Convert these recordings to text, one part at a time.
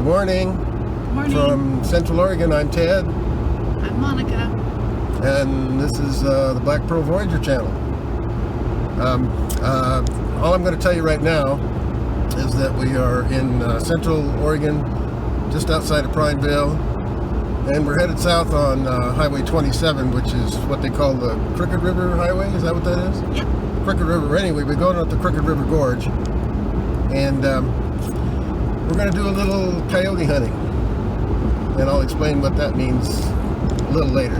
Good morning. Good morning. From Central Oregon, I'm Ted. I'm Monica. And this is the Black Pearl Voyager channel. All I'm going to tell you right now is that we are in Central Oregon, just outside of Prineville, and we're headed south on Highway 27, which is what they call the Crook River Highway. Is that what that is? Yep. Crook River. Anyway, we're going up the Crook River Gorge, and we're going to do a little coyote hunting, and I'll explain what that means a little later,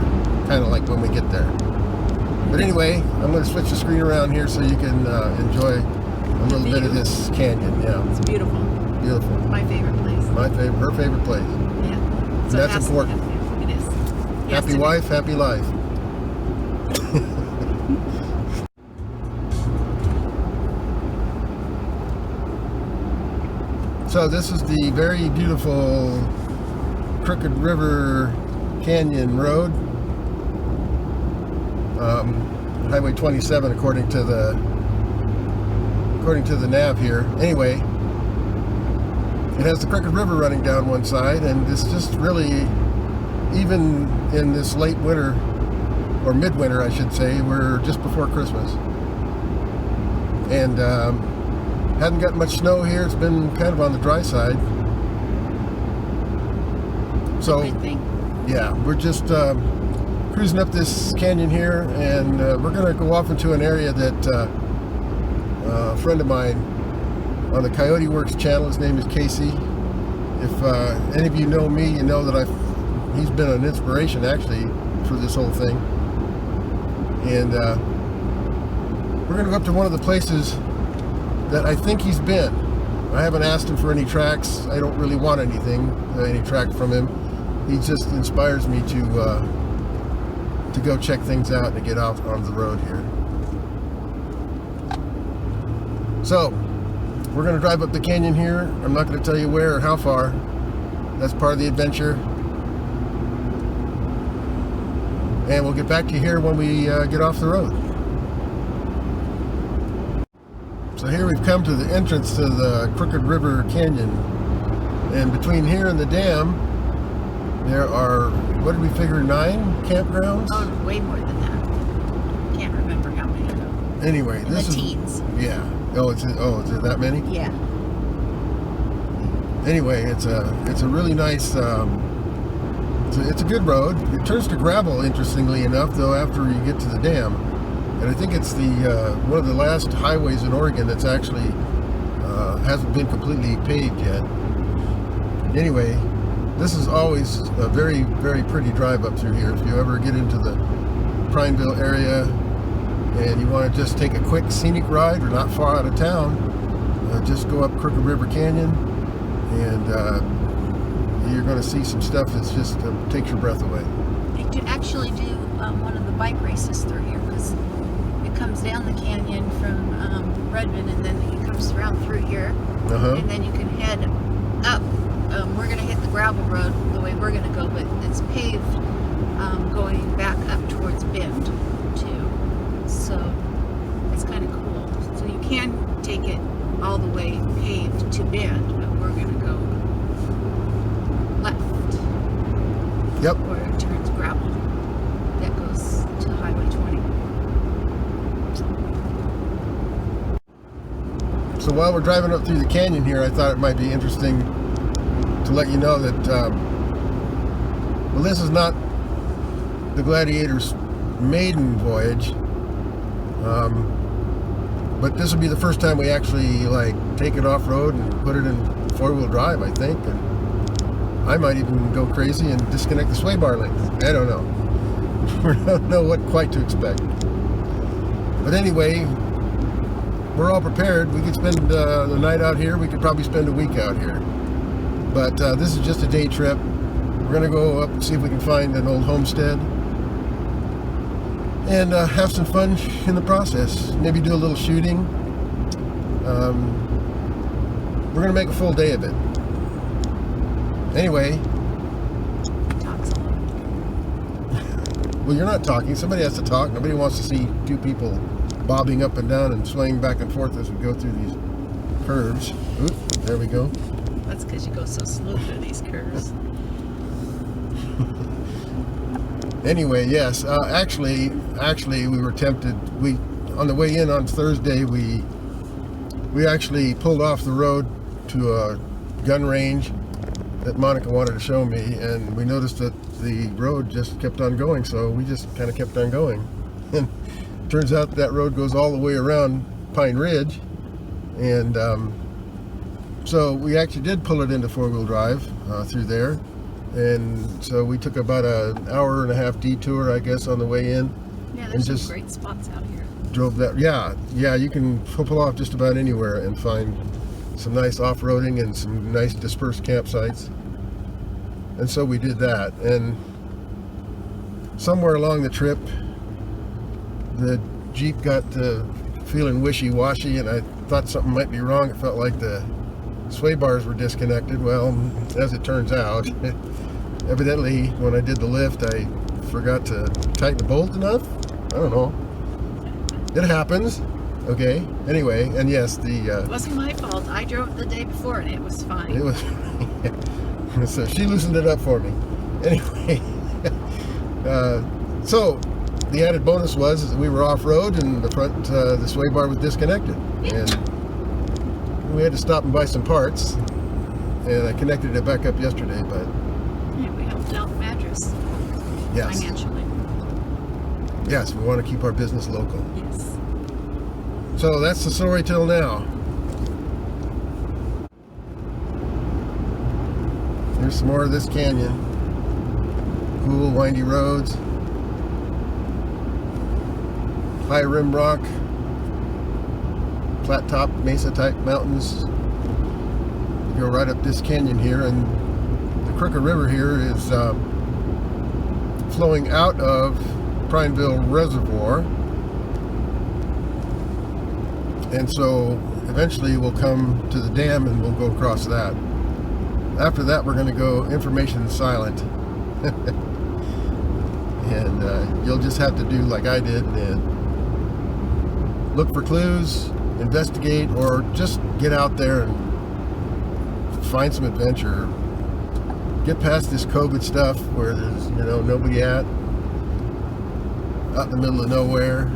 kind of like when we get there. But anyway, I'm going to switch the screen around here so you can enjoy a little bit of this canyon. Yeah, It's beautiful. beautiful. My favorite place. Her favorite place. Yeah. So That's important. It is. Happy wife, happy life. So this is the very beautiful Crook River Canyon Road, Highway 27, according to the nav here. Anyway, it has the Crook River running down one side, and it's just really, even in this late winter, or midwinter I should say, we're just before Christmas, and hadn't got much snow here. It's been kind of on the dry side. So yeah, we're just cruising up this canyon here, and we're going to go off into an area that a friend of mine on the Coyote Works channel, his name is Casey. If any of you know me, you know that he's been an inspiration actually for this whole thing. And we're going to go up to one of the places that I think he's been. I haven't asked him for any tracks. I don't really want any track from him. He just inspires me to go check things out and to get out on the road here. So we're going to drive up the canyon here. I'm not going to tell you where or how far. That's part of the adventure. And we'll get back to you here when we get off the road. So here we've come to the entrance to the Crook River Canyon. And between here and the dam, there are, what did we figure, 9 campgrounds? Oh, way more than that. Can't remember how many though. Anyway, this is teens. Yeah. Is there that many? Yeah. Anyway, it's a really nice. It's a good road. It turns to gravel, interestingly enough, though, after you get to the dam. And I think it's the one of the last highways in Oregon that's actually hasn't been completely paved yet. Anyway, this is always a very, very pretty drive up through here. If you ever get into the Prineville area and you want to just take a quick scenic ride, or not far out of town, just go up Crook River Canyon, and you're going to see some stuff that's just takes your breath away. They do actually do one of the bike races through here, because it comes down the canyon from Redmond, and then it comes around through here, and then you can head up. We're going to hit the gravel road the way we're going to go, but it's paved going back up towards Bend too. So it's kind of cool. So you can take it all the way paved to Bend, but we're going to go left. Yep. Where it turns gravel. That goes to Highway 20. So while we're driving up through the canyon here, I thought it might be interesting to let you know that, well, this is not the Gladiator's maiden voyage, but this will be the first time we actually take it off-road and put it in 4-wheel drive, I think. And I might even go crazy and disconnect the sway bar link. I don't know. We don't know what quite to expect. But anyway, we're all prepared. We could spend the night out here. We could probably spend a week out here. But this is just a day trip. We're going to go up and see if we can find an old homestead and have some fun in the process. Maybe do a little shooting. We're going to make a full day of it. Anyway. Well, you're not talking. Somebody has to talk. Nobody wants to see two people bobbing up and down and swaying back and forth as we go through these curves. Oop, there we go. That's because you go so slow through these curves. Anyway, yes. Actually, we were tempted. On the way in on Thursday, we actually pulled off the road to a gun range that Monica wanted to show me, and we noticed that the road just kept on going, so we just kind of kept on going. And turns out that road goes all the way around Pine Ridge, and so we actually did pull it into four-wheel drive through there, and so we took about an hour and a half detour, I guess, on the way in. Yeah, there's some great spots out here. Drove that, yeah, you can pull off just about anywhere and find some nice off-roading and some nice dispersed campsites. And so we did that, and somewhere along the trip the Jeep got to feeling wishy-washy, and I thought something might be wrong. It felt like the sway bars were disconnected. Well, as it turns out, evidently when I did the lift I forgot to tighten the bolt enough. I don't know, it happens. Okay, anyway, and yes, it wasn't my fault. I drove it the day before and it was fine. It was so she loosened it up for me. Anyway, so the added bonus was that we were off-road and the front, the sway bar was disconnected, and we had to stop and buy some parts, and I connected it back up yesterday. But yeah, we helped out the mattress. Yes. Financially. Yes, we want to keep our business local. Yes. So that's the story till now. Here's some more of this canyon. Cool, windy roads. High rim rock. Flat top, mesa type mountains. You go right up this canyon here, and the Crook River here is flowing out of Prineville Reservoir. And so eventually we'll come to the dam and we'll go across that. After that, we're going to go information silent. And you'll just have to do like I did and look for clues, investigate, or just get out there and find some adventure. Get past this COVID stuff where there's, nobody out in the middle of nowhere.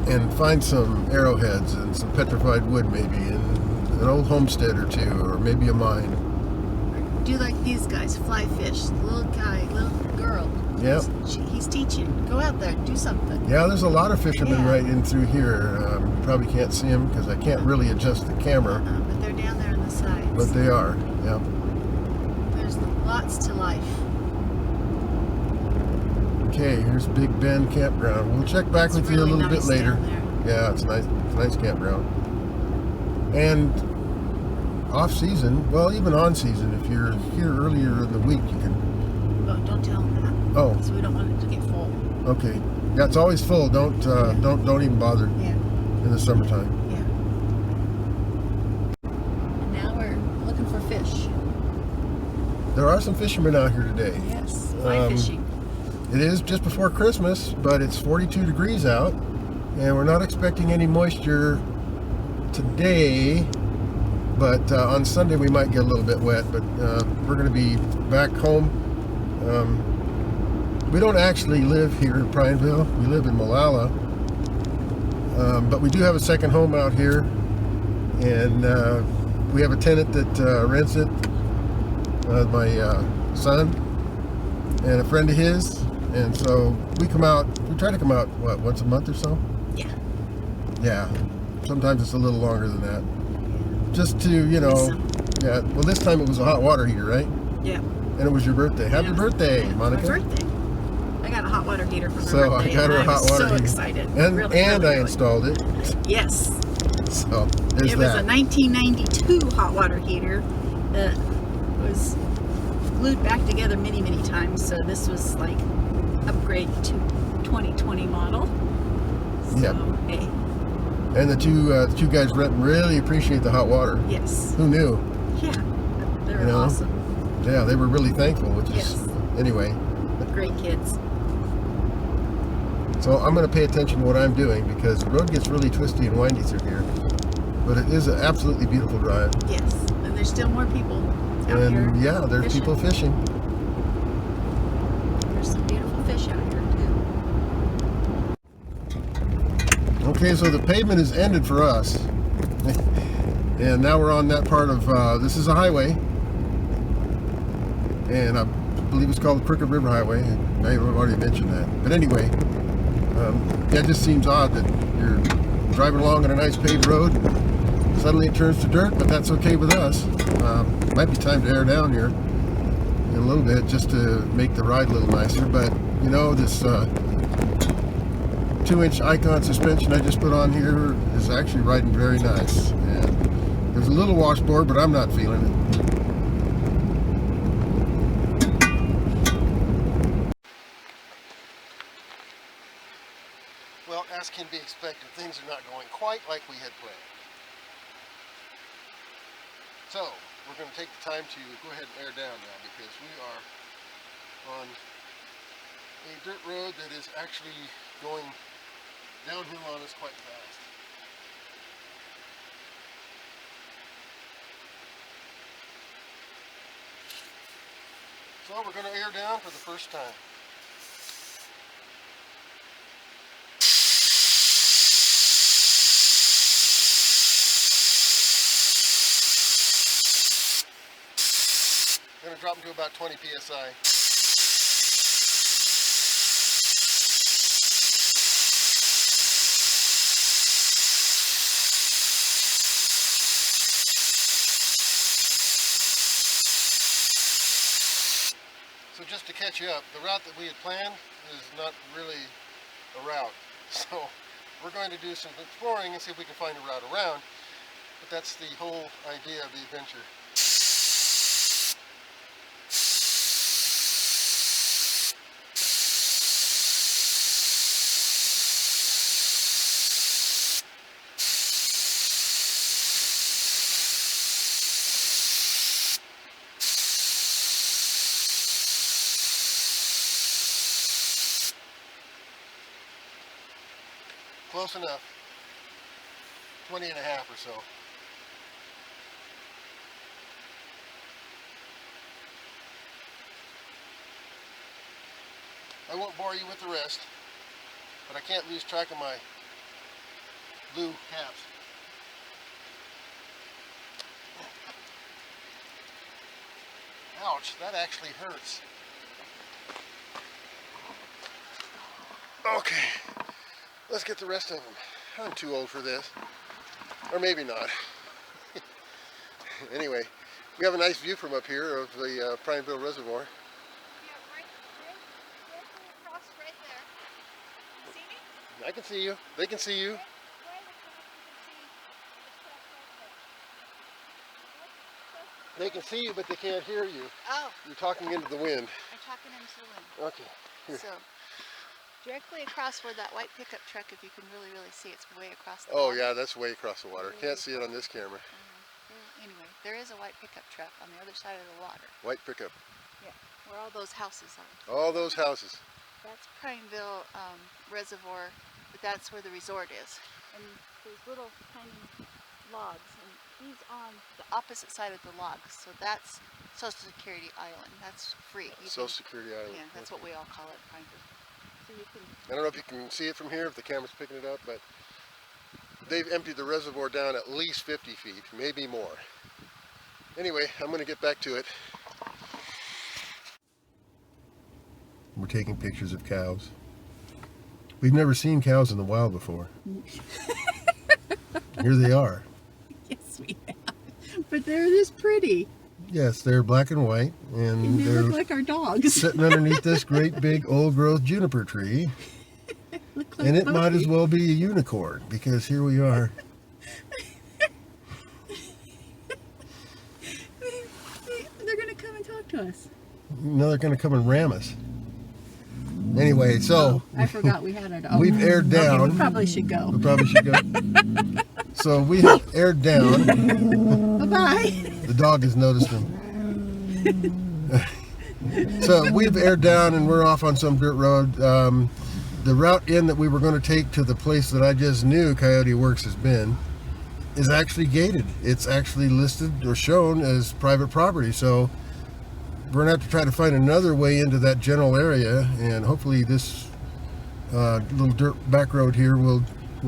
And find some arrowheads and some petrified wood, maybe, and an old homestead or two, or maybe a mine. Do like these guys, fly fish. The little guy, little girl. Yep. He's teaching. Go out there, do something. Yeah, there's a lot of fishermen right in through here. You probably can't see them because I can't really adjust the camera. But they're down there on the sides. But they are, yeah. There's lots to life. Okay, here's Big Bend Campground. We'll check back with you a little bit later. Yeah, it's nice. It's a nice campground. And off season, well, even on season, if you're here earlier in the week, you can. Oh, don't tell them that. Oh. Because we don't want it to get full. Okay. Yeah, it's always full. Don't even bother. Yeah. In the summertime. Yeah. And now we're looking for fish. There are some fishermen out here today. Yes. Fly fishing. It is just before Christmas, but it's 42 degrees out, and we're not expecting any moisture today, but on Sunday we might get a little bit wet, but we're going to be back home. We don't actually live here in Prineville. We live in Molalla, but we do have a second home out here, and we have a tenant that rents it, my son and a friend of his. And so we try to come out, once a month or so? Yeah. Yeah. Sometimes it's a little longer than that. Just to, yeah. Well, this time it was a hot water heater, right? Yeah. And it was your birthday. Happy birthday, Monica. My birthday. I got a hot water heater for my birthday. So I got her a hot water heater. So excited. And really I installed it. Yes. So there's it was a 1992 hot water heater that was glued back together many, many times. So this was like upgrade to 2020 model. So, yep. Hey. And the two guys renting really appreciate the hot water. Yes. Who knew? Yeah. They were awesome. Yeah, they were really thankful, which is, anyway. Great kids. So I'm going to pay attention to what I'm doing because the road gets really twisty and windy through here. But it is an absolutely beautiful drive. Yes, and there's still more people out here. And yeah, there's fishing. people fishing. There's some beautiful fish out here too. Okay, so the pavement is ended for us. And now we're on that part of, this is a highway. And I believe it's called the Crook River Highway. I already mentioned that. But anyway, that just seems odd that you're driving along on a nice paved road. Suddenly it turns to dirt, but that's okay with us. Might be time to air down here in a little bit just to make the ride a little nicer. But you know, this 2-inch Icon suspension I just put on here is actually riding very nice. And there's a little washboard, but I'm not feeling it. Well, as can be expected, things are not going quite like we had planned. So, we're going to take the time to go ahead and air down now because we are on a dirt road that is actually going downhill on us quite fast. So we're going to air down for the first time. I'm going to drop them to about 20 psi. So just to catch you up, the route that we had planned is not really a route. So we're going to do some exploring and see if we can find a route around. But that's the whole idea of the adventure. Close enough. 20 and a half or so. I won't bore you with the rest, but I can't lose track of my blue caps. Ouch, that actually hurts. Okay. Let's get the rest of them. I'm too old for this. Or maybe not. Anyway, we have a nice view from up here of the Prineville Reservoir. Yeah, right across right there. See me? I can see you. They can see you. Right across, They can see you, but they can't hear you. oh, You're talking into the wind. I'm talking into the wind. Okay. Here. So, directly across where that white pickup truck, if you can really see, it's way across the Oh water. yeah, that's way across the water. Can't see it on this camera. Anyway, there is a white pickup truck on the other side of the water. White pickup. Yeah, where all those houses are. All those houses. That's Prineville Reservoir, but that's where the resort is. And there's little tiny logs, and he's on the opposite side of the logs. So that's Social Security Island. That's free. Social Security Island. Yeah, that's what we all call it, Prineville. So you can. I don't know if you can see it from here, if the camera's picking it up, but they've emptied the reservoir down at least 50 feet, maybe more. Anyway, I'm going to get back to it. We're taking pictures of cows. We've never seen cows in the wild before. Here they are. Yes, we have. But they're this pretty. Yes, they're black and white, and They they're look like our dogs. sitting underneath this great big old growth juniper tree. Look like And it both might as of well be a unicorn, because here we are. They're going to come and talk to us. Now they're going to come and ram us. Anyway, so I forgot we had a dog. we've aired down. Okay, we probably should go. We probably should go. So we have aired down. Bye-bye. The dog has noticed them. So we've aired down and we're off on some dirt road. The route in that we were going to take to the place that I just knew Coyote Works has been is actually gated. It's actually listed or shown as private property. So we're going to have to try to find another way into that general area, and hopefully this little dirt back road here will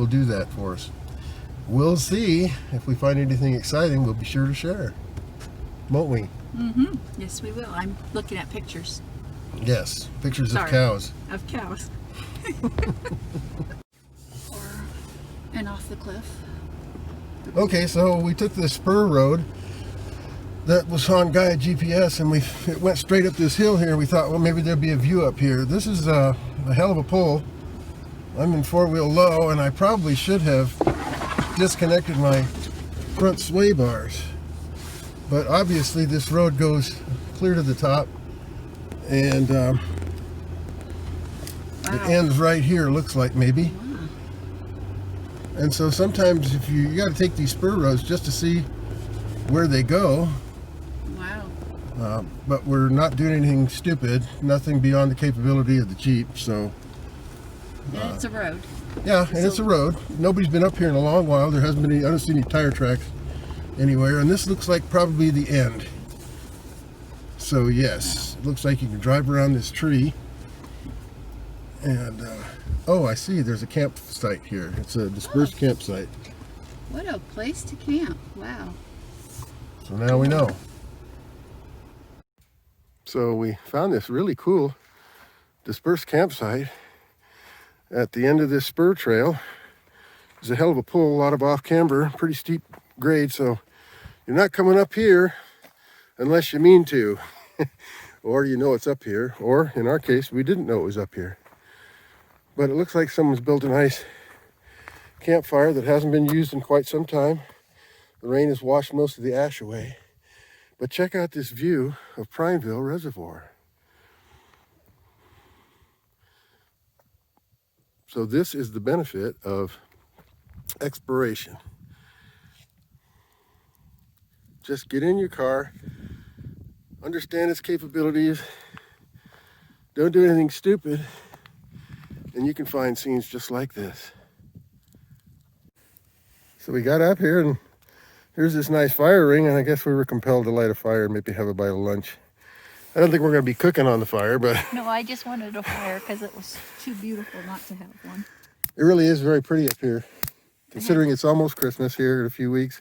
do that for us. We'll see. If we find anything exciting, we'll be sure to share, won't we? Mm-hmm. Yes, we will. I'm looking at pictures. Yes, pictures of cows. Of cows. And off the cliff. Okay, so we took this spur road that was on Gaia GPS, and it went straight up this hill here. We thought, well, maybe there'd be a view up here. This is a hell of a pull. I'm in four-wheel low, and I probably should have disconnected my front sway bars. But obviously this road goes clear to the top, and it ends right here, looks like, maybe. And so sometimes if you got to take these spur roads just to see where they go. Wow. But we're not doing anything stupid, nothing beyond the capability of the Jeep. So And it's a road. yeah, and it's a road. Nobody's been up here in a long while. There hasn't been any, I don't see any tire tracks anywhere, and this looks like probably the end. So yes, it looks like you can drive around this tree, and oh, I see, there's a campsite here. It's a dispersed campsite. What a place to camp. Wow. So now we know. So we found this really cool dispersed campsite at the end of this spur trail. There's a hell of a pull, a lot of off camber, pretty steep grade, so you're not coming up here unless you mean to. Or you know it's up here, or in our case, we didn't know it was up here. But it looks like someone's built a nice campfire that hasn't been used in quite some time. The rain has washed most of the ash away. But check out this view of Prineville Reservoir. So this is the benefit of exploration. Just get in your car, understand its capabilities, don't do anything stupid, and you can find scenes just like this. So we got up here, and here's this nice fire ring, and I guess we were compelled to light a fire and maybe have a bite of lunch. I don't think we're going to be cooking on the fire, but... No, I just wanted a fire because it was too beautiful not to have one. It really is very pretty up here, considering it's almost Christmas here in a few weeks.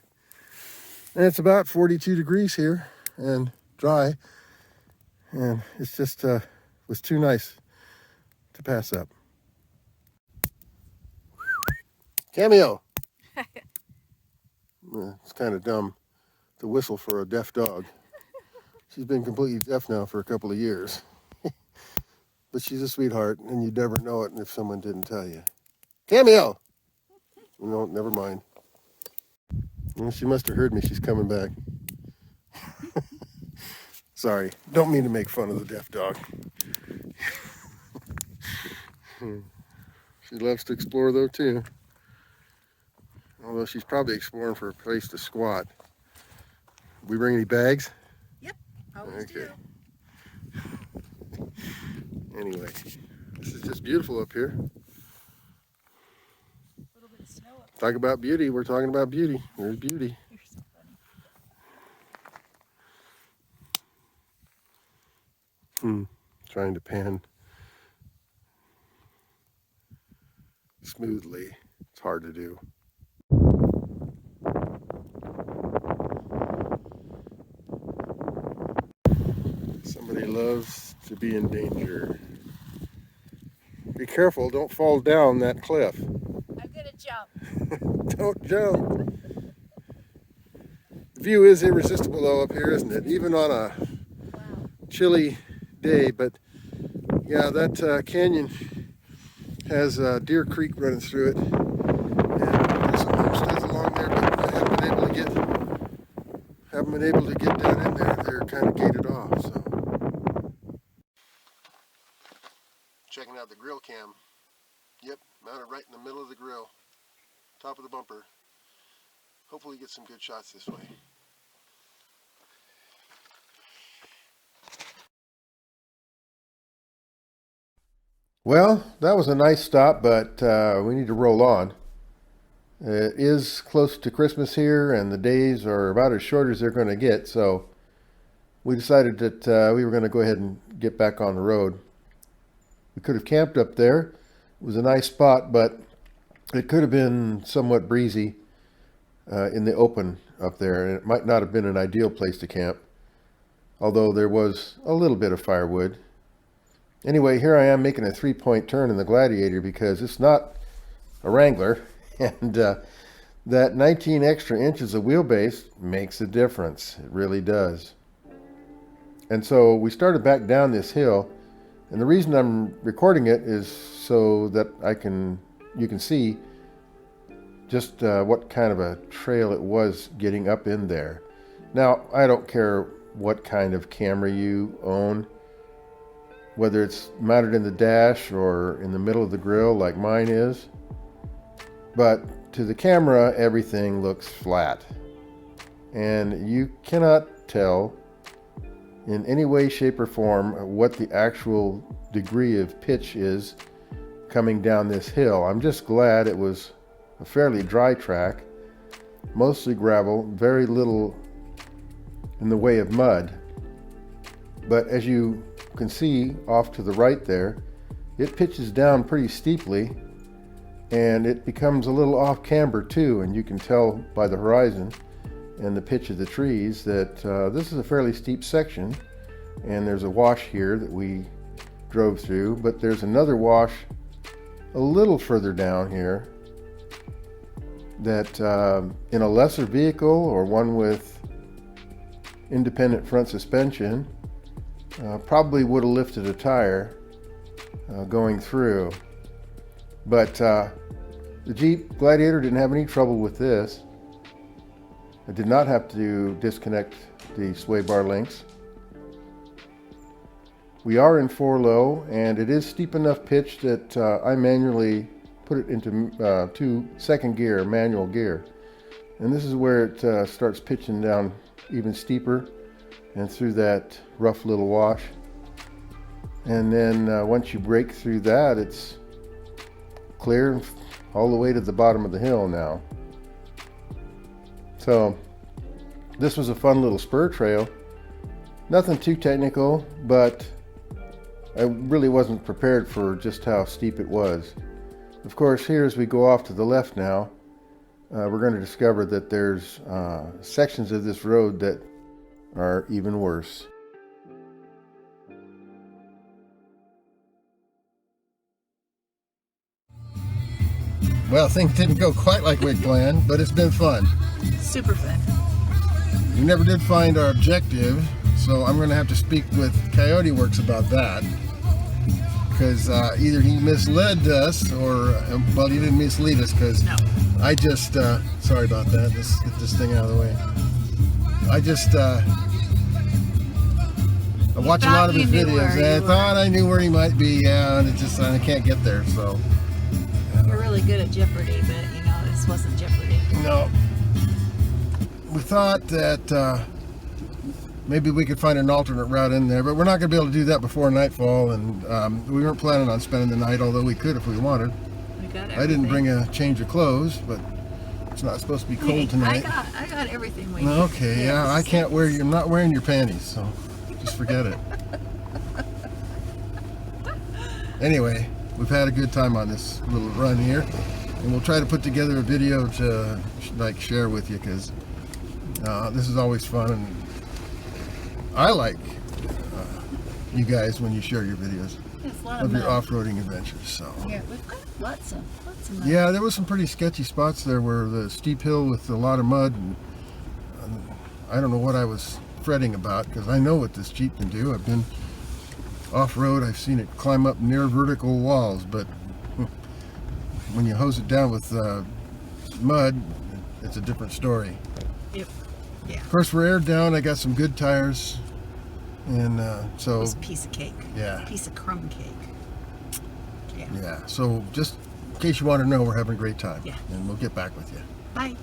And it's about 42 degrees here and dry. And it's just was too nice to pass up. Cameo! It's kind of dumb to whistle for a deaf dog. She's been completely deaf now for a couple of years. But she's a sweetheart, and you'd never know it if someone didn't tell you. Cameo! No, never mind. Well, she must have heard me. She's coming back. Sorry, don't mean to make fun of the deaf dog. She loves to explore though too. Although she's probably exploring for a place to squat. We bring any bags? Yep, always do. Anyway, this is just beautiful up here. A little bit of snow up Talk about beauty. We're talking about beauty. There's beauty. You're so funny. Trying to pan smoothly. It's hard to do. Somebody loves to be in danger. Be careful, don't fall down that cliff. I'm gonna jump. Don't jump. The view is irresistible though up here, isn't it? Even on a chilly day. But yeah, that canyon has Deer Creek running through it. And there's some homesteads along there, but I haven't been able to get down in there. They're kind of gated off. So checking out the grill cam. Yep, mounted right in the middle of the grill, top of the bumper. Hopefully get some good shots this way. Well, that was a nice stop, but we need to roll on. It is close to Christmas here, and the days are about as short as they're going to get, so we decided that we were going to go ahead and get back on the road. We could have camped up there. It was a nice spot, but it could have been somewhat breezy in the open up there, and it might not have been an ideal place to camp, although there was a little bit of firewood. Anyway, here I am making a 3-point turn in the Gladiator because it's not a Wrangler, and that 19 extra inches of wheelbase makes a difference. It really does. And so we started back down this hill, and the reason I'm recording it is so that you can see just what kind of a trail it was getting up in there. Now, I don't care what kind of camera you own, whether it's mounted in the dash or in the middle of the grill like mine is, but to the camera everything looks flat, and you cannot tell in any way, shape, or form what the actual degree of pitch is coming down this hill. I'm just glad it was a fairly dry track, mostly gravel, very little in the way of mud. But as you can see off to the right there, it pitches down pretty steeply, and it becomes a little off camber too, and you can tell by the horizon and the pitch of the trees that this is a fairly steep section, and there's a wash here that we drove through, but there's another wash a little further down here that in a lesser vehicle or one with independent front suspension probably would have lifted a tire going through. But the Jeep Gladiator didn't have any trouble with this. I did not have to disconnect the sway bar links. We are in 4-low, and it is steep enough pitch that I manually put it into second gear, manual gear. And this is where it starts pitching down even steeper and through that rough little wash. And then once you break through that, it's clear all the way to the bottom of the hill now. So this was a fun little spur trail. Nothing too technical, but I really wasn't prepared for just how steep it was. Of course, here as we go off to the left now, we're going to discover that there's sections of this road that are even worse. Well, things didn't go quite like we planned, but it's been fun. Super fun. We never did find our objective, so I'm going to have to speak with Coyote Works about that. Because either he misled us, or, well, he didn't mislead us, because no. I just, sorry about that, let's get this thing out of the way. I just, I watch a lot of his videos, and I thought I knew where he might be, yeah, and it just, I can't get there, so. We're really good at Jeopardy, but, you know, this wasn't Jeopardy. No. We thought that maybe we could find an alternate route in there, but we're not going to be able to do that before nightfall, and we weren't planning on spending the night, although we could if we wanted. We got everything. I didn't bring a change of clothes, but it's not supposed to be cold tonight. I got everything we need. Okay, yes. Yeah, I can't wear. I'm not wearing your panties, so just forget it. Anyway, we've had a good time on this little run here, and we'll try to put together a video to share with you, because this is always fun, and I like you guys when you share your videos of your off-roading adventures. So yeah, we've got lots of mud. Yeah, there was some pretty sketchy spots there where the steep hill with a lot of mud, and I don't know what I was fretting about, because I know what this Jeep can do. I've been off-road, I've seen it climb up near vertical walls, but when you hose it down with mud, it's a different story. Yep. Yeah. Of course, we're aired down. I got some good tires, and so it was a piece of cake. Yeah. A piece of crumb cake. Yeah. Yeah. So just in case you want to know, we're having a great time. Yeah. And we'll get back with you. Bye.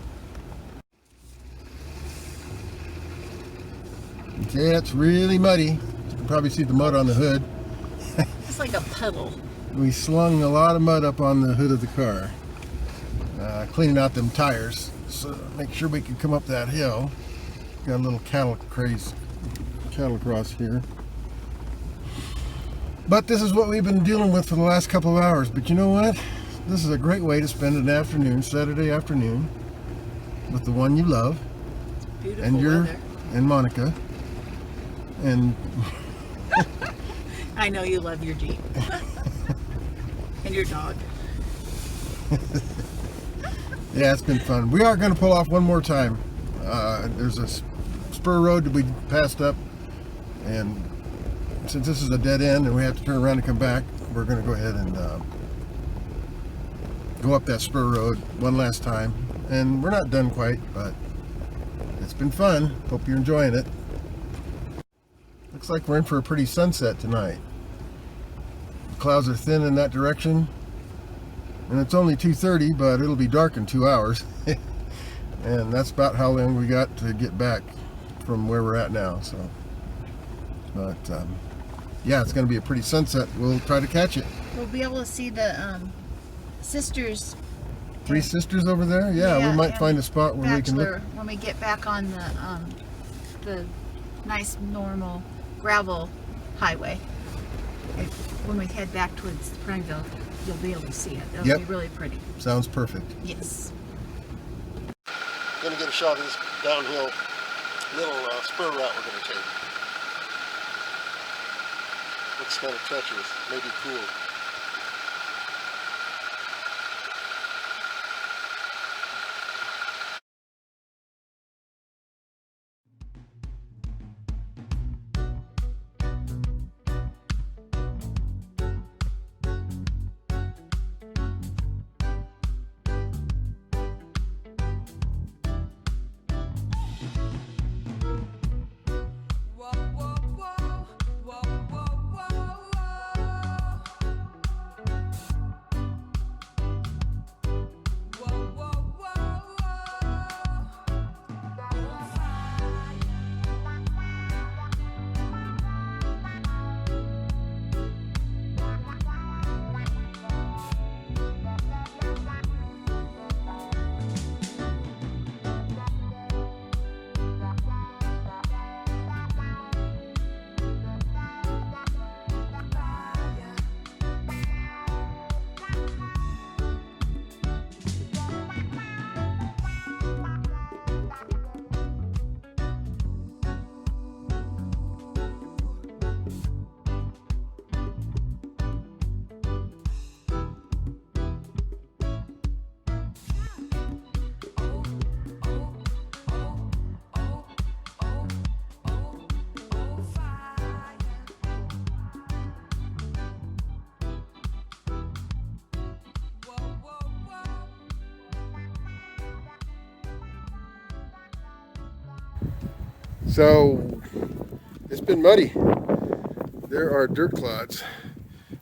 Okay, it's really muddy. You can probably see the mud on the hood. It's like a puddle. We slung a lot of mud up on the hood of the car. cleaning out them tires. So make sure we can come up that hill. Got a little cattle cross here. But this is what we've been dealing with for the last couple of hours. But you know what? This is a great way to spend an afternoon, Saturday afternoon, with the one you love. Beautiful and weather. And Monica. And I know you love your Jeep. And your dog. yeah, it's been fun. We are going to pull off one more time. There's a spur road that we passed up, and since this is a dead end and we have to turn around and come back, we're going to go ahead and go up that spur road one last time. And we're not done quite, but it's been fun. Hope you're enjoying it. Looks like we're in for a pretty sunset tonight. The clouds are thin in that direction, and it's only 2:30, but it'll be dark in 2 hours. And that's about how long we got to get back from where we're at now. So, but yeah, it's going to be a pretty sunset. We'll try to catch it. We'll be able to see the sisters. Three sisters over there. Yeah, we might find a spot where we can look. When we get back on the nice normal gravel highway, when we head back towards Prineville, you'll be able to see it. It'll be really pretty. Sounds perfect. Yes. Going to get a shot of this downhill little spur route we're going to take. Looks kind of treacherous, maybe cool. So it's been muddy. There are dirt clods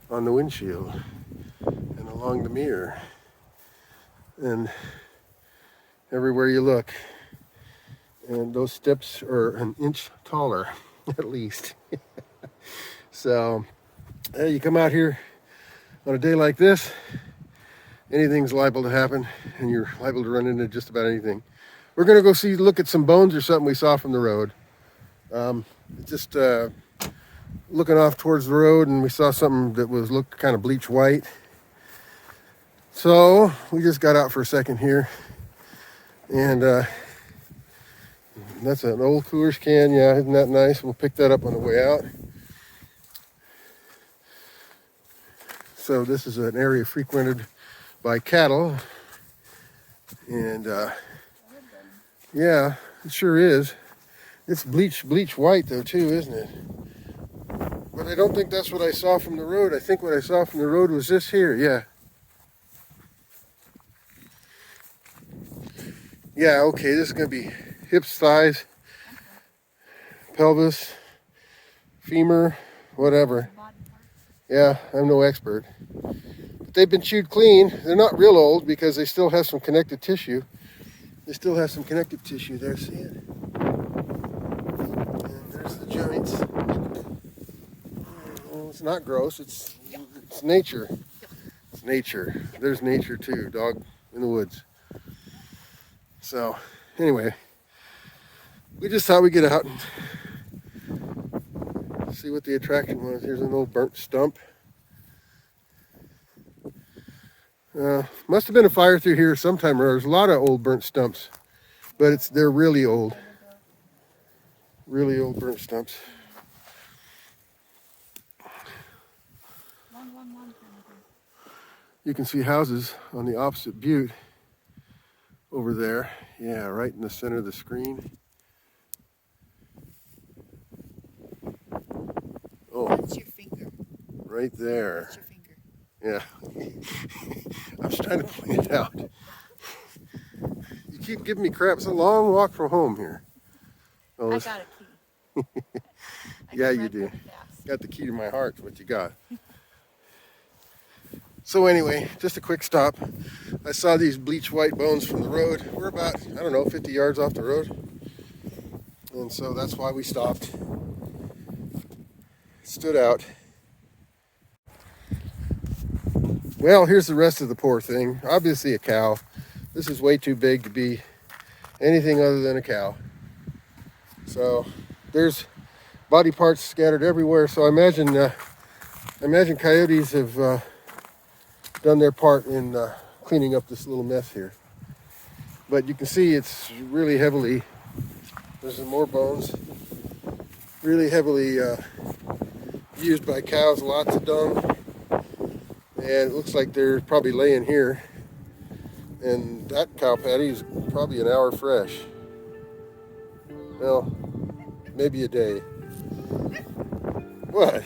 on the windshield and along the mirror and everywhere you look. And those steps are an inch taller at least. So you come out here on a day like this, anything's liable to happen, and you're liable to run into just about anything. We're gonna go look at some bones or something we saw from the road. Just looking off towards the road, and we saw something that looked kind of bleach white. So we just got out for a second here, and that's an old Coors can. Yeah, isn't that nice? We'll pick that up on the way out. So this is an area frequented by cattle, and yeah, it sure is. It's bleach white though too, isn't it? But I don't think that's what I saw from the road. I think what I saw from the road was this here. Yeah. Yeah, okay, this is gonna be hips, thighs, pelvis, femur, whatever. Yeah, I'm no expert. But they've been chewed clean. They're not real old because they still have some connective tissue. They still have some connective tissue there, see it? And there's the joints. Well, it's not gross, it's nature. It's nature. There's nature too, dog in the woods. So anyway, we just thought we'd get out and see what the attraction was. Here's an old burnt stump. Must have been a fire through here sometime, or there's a lot of old burnt stumps, but they're really old burnt stumps. You can see houses on the opposite butte over there. Yeah, right in the center of the screen. Oh, That's your finger. right there. That's your finger. Yeah. I was trying to point it out. You keep giving me crap. It's a long walk from home here. Oh, I got a key. yeah, you do. Got the key to my heart, is what you got. So anyway, just a quick stop. I saw these bleach white bones from the road. We're about, I don't know, 50 yards off the road. And so that's why we stopped. Stood out. Well, here's the rest of the poor thing. Obviously a cow. This is way too big to be anything other than a cow. So there's body parts scattered everywhere. So I imagine coyotes have done their part in cleaning up this little mess here. But you can see it's really heavily, there's some more bones, really heavily used by cows, lots of dung. And it looks like they're probably laying here. And that cow patty is probably an hour fresh. Well, maybe a day. What?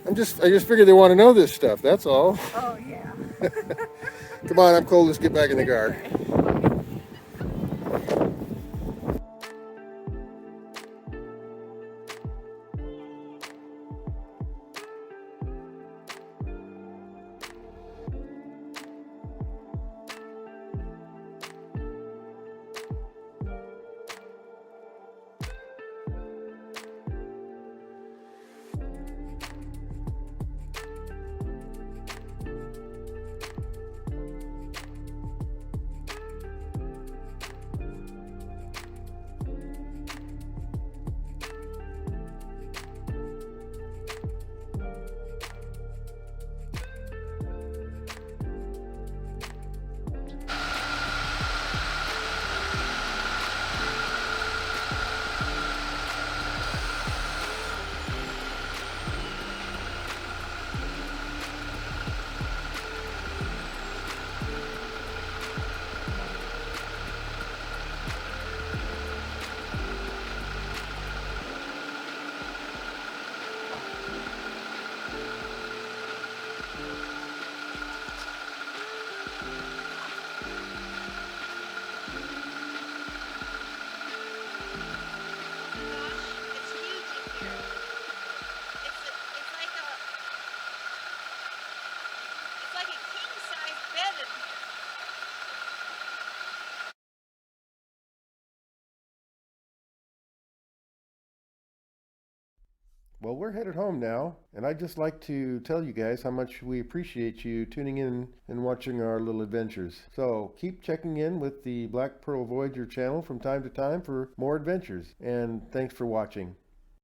I just figured they want to know this stuff, that's all. Oh, yeah. Come on, I'm cold, let's get back in the car. Well, we're headed home now, and I'd just like to tell you guys how much we appreciate you tuning in and watching our little adventures. So keep checking in with the Black Pearl Voyager channel from time to time for more adventures, and thanks for watching.